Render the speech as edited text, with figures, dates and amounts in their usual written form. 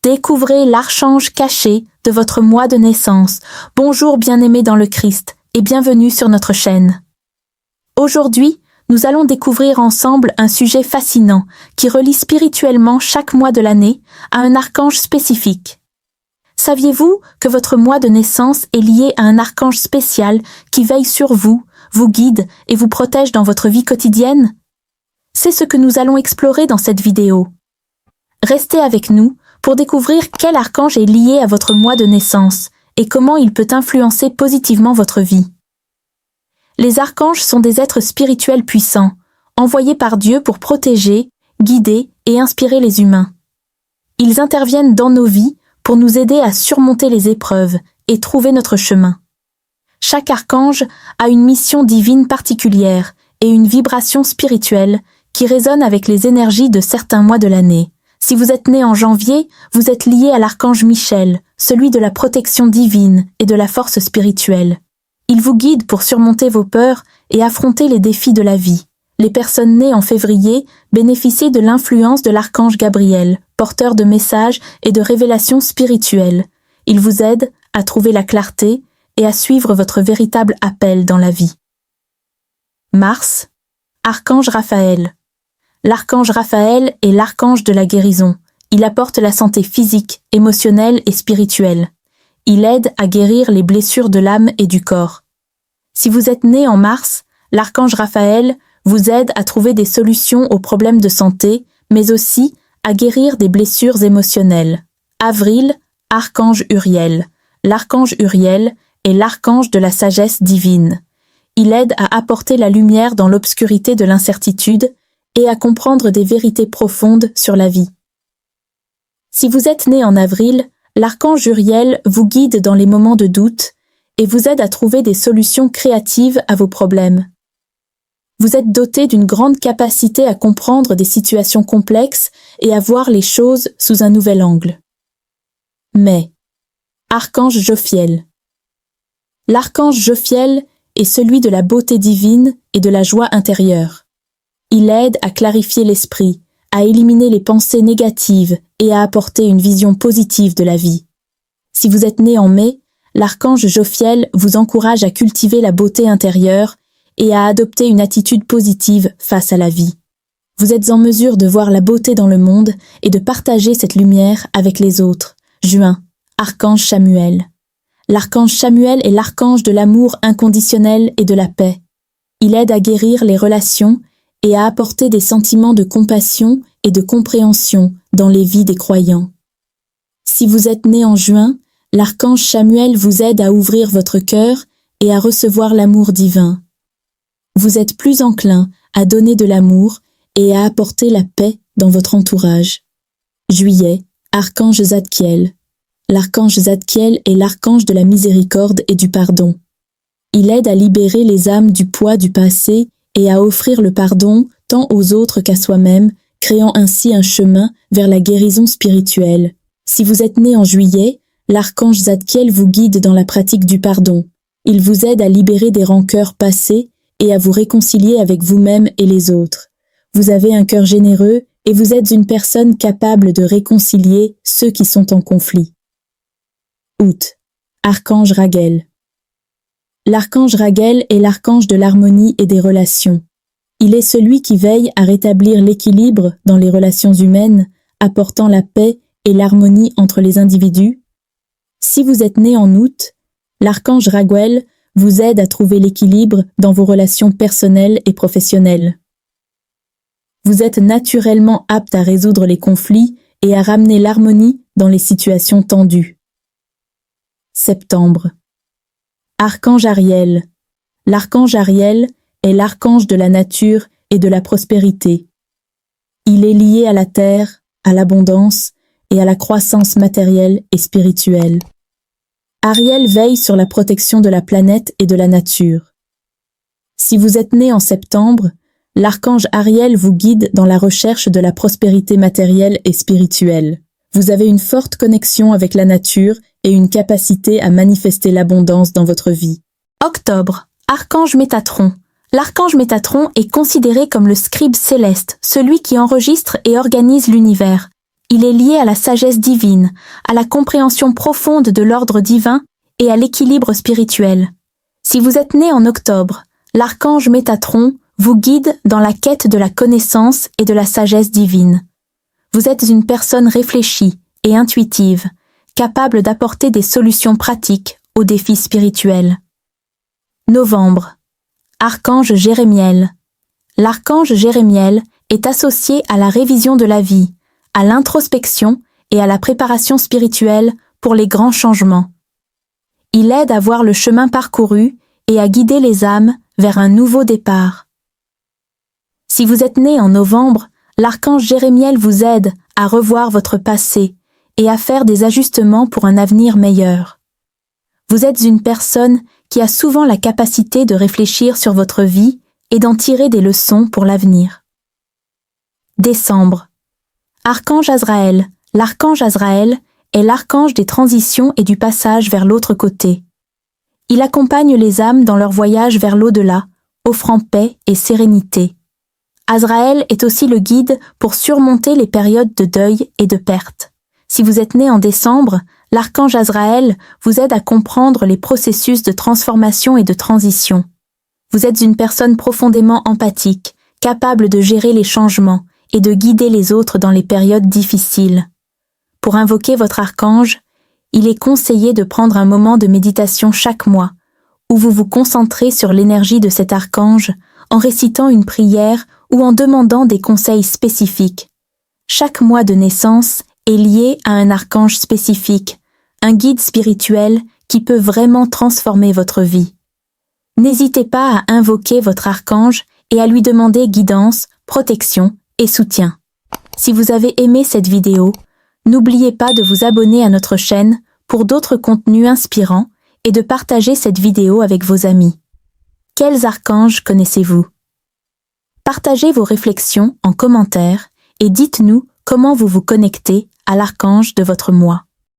Découvrez l'archange caché de votre mois de naissance. Bonjour bien-aimés dans le Christ et bienvenue sur notre chaîne. Aujourd'hui, nous allons découvrir ensemble un sujet fascinant qui relie spirituellement chaque mois de l'année à un archange spécifique. Saviez-vous que votre mois de naissance est lié à un archange spécial qui veille sur vous, vous guide et vous protège dans votre vie quotidienne? C'est ce que nous allons explorer dans cette vidéo. Restez avec nous pour découvrir quel archange est lié à votre mois de naissance et comment il peut influencer positivement votre vie. Les archanges sont des êtres spirituels puissants, envoyés par Dieu pour protéger, guider et inspirer les humains. Ils interviennent dans nos vies pour nous aider à surmonter les épreuves et trouver notre chemin. Chaque archange a une mission divine particulière et une vibration spirituelle qui résonne avec les énergies de certains mois de l'année. Si vous êtes né en janvier, vous êtes lié à l'archange Michel, celui de la protection divine et de la force spirituelle. Il vous guide pour surmonter vos peurs et affronter les défis de la vie. Les personnes nées en février bénéficient de l'influence de l'archange Gabriel, porteur de messages et de révélations spirituelles. Il vous aide à trouver la clarté et à suivre votre véritable appel dans la vie. Mars, archange Raphaël. L'archange Raphaël est l'archange de la guérison. Il apporte la santé physique, émotionnelle et spirituelle. Il aide à guérir les blessures de l'âme et du corps. Si vous êtes né en mars, l'archange Raphaël vous aide à trouver des solutions aux problèmes de santé, mais aussi à guérir des blessures émotionnelles. Avril, archange Uriel. L'archange Uriel est l'archange de la sagesse divine. Il aide à apporter la lumière dans l'obscurité de l'incertitude et à comprendre des vérités profondes sur la vie. Si vous êtes né en avril, l'archange Uriel vous guide dans les moments de doute et vous aide à trouver des solutions créatives à vos problèmes. Vous êtes doté d'une grande capacité à comprendre des situations complexes et à voir les choses sous un nouvel angle. Mai, archange Jophiel. L'archange Jophiel est celui de la beauté divine et de la joie intérieure. Il aide à clarifier l'esprit, à éliminer les pensées négatives et à apporter une vision positive de la vie. Si vous êtes né en mai, l'archange Jophiel vous encourage à cultiver la beauté intérieure et à adopter une attitude positive face à la vie. Vous êtes en mesure de voir la beauté dans le monde et de partager cette lumière avec les autres. Juin, archange Chamuel. L'archange Chamuel est l'archange de l'amour inconditionnel et de la paix. Il aide à guérir les relations et à apporter des sentiments de compassion et de compréhension dans les vies des croyants. Si vous êtes né en juin, l'archange Chamuel vous aide à ouvrir votre cœur et à recevoir l'amour divin. Vous êtes plus enclin à donner de l'amour et à apporter la paix dans votre entourage. Juillet, archange Zadkiel. L'archange Zadkiel est l'archange de la miséricorde et du pardon. Il aide à libérer les âmes du poids du passé et à offrir le pardon tant aux autres qu'à soi-même, créant ainsi un chemin vers la guérison spirituelle. Si vous êtes né en juillet, l'archange Zadkiel vous guide dans la pratique du pardon. Il vous aide à libérer des rancœurs passées et à vous réconcilier avec vous-même et les autres. Vous avez un cœur généreux et vous êtes une personne capable de réconcilier ceux qui sont en conflit. Août, archange Raguel. L'archange Raguel est l'archange de l'harmonie et des relations. Il est celui qui veille à rétablir l'équilibre dans les relations humaines, apportant la paix et l'harmonie entre les individus. Si vous êtes né en août, l'archange Raguel vous aide à trouver l'équilibre dans vos relations personnelles et professionnelles. Vous êtes naturellement apte à résoudre les conflits et à ramener l'harmonie dans les situations tendues. Septembre. Archange Ariel. L'archange Ariel est l'archange de la nature et de la prospérité. Il est lié à la terre, à l'abondance et à la croissance matérielle et spirituelle. Ariel veille sur la protection de la planète et de la nature. Si vous êtes né en septembre, l'archange Ariel vous guide dans la recherche de la prospérité matérielle et spirituelle. Vous avez une forte connexion avec la nature et une capacité à manifester l'abondance dans votre vie. Octobre, archange Métatron. L'archange Métatron est considéré comme le scribe céleste, celui qui enregistre et organise l'univers. Il est lié à la sagesse divine, à la compréhension profonde de l'ordre divin et à l'équilibre spirituel. Si vous êtes né en octobre, l'archange Métatron vous guide dans la quête de la connaissance et de la sagesse divine. Vous êtes une personne réfléchie et intuitive, capable d'apporter des solutions pratiques aux défis spirituels. Novembre. Archange Jérémiel. L'archange Jérémiel est associé à la révision de la vie, à l'introspection et à la préparation spirituelle pour les grands changements. Il aide à voir le chemin parcouru et à guider les âmes vers un nouveau départ. Si vous êtes né en novembre, l'archange Jérémiel vous aide à revoir votre passé et à faire des ajustements pour un avenir meilleur. Vous êtes une personne qui a souvent la capacité de réfléchir sur votre vie et d'en tirer des leçons pour l'avenir. Décembre. Archange Azraël. L'archange Azraël est l'archange des transitions et du passage vers l'autre côté. Il accompagne les âmes dans leur voyage vers l'au-delà, offrant paix et sérénité. Azraël est aussi le guide pour surmonter les périodes de deuil et de perte. Si vous êtes né en décembre, l'archange Azraël vous aide à comprendre les processus de transformation et de transition. Vous êtes une personne profondément empathique, capable de gérer les changements et de guider les autres dans les périodes difficiles. Pour invoquer votre archange, il est conseillé de prendre un moment de méditation chaque mois, où vous vous concentrez sur l'énergie de cet archange en récitant une prière ou en demandant des conseils spécifiques. Chaque mois de naissance est lié à un archange spécifique, un guide spirituel qui peut vraiment transformer votre vie. N'hésitez pas à invoquer votre archange et à lui demander guidance, protection et soutien. Si vous avez aimé cette vidéo, n'oubliez pas de vous abonner à notre chaîne pour d'autres contenus inspirants et de partager cette vidéo avec vos amis. Quels archanges connaissez-vous? Partagez vos réflexions en commentaire et dites-nous comment vous vous connectez à l'archange de votre moi.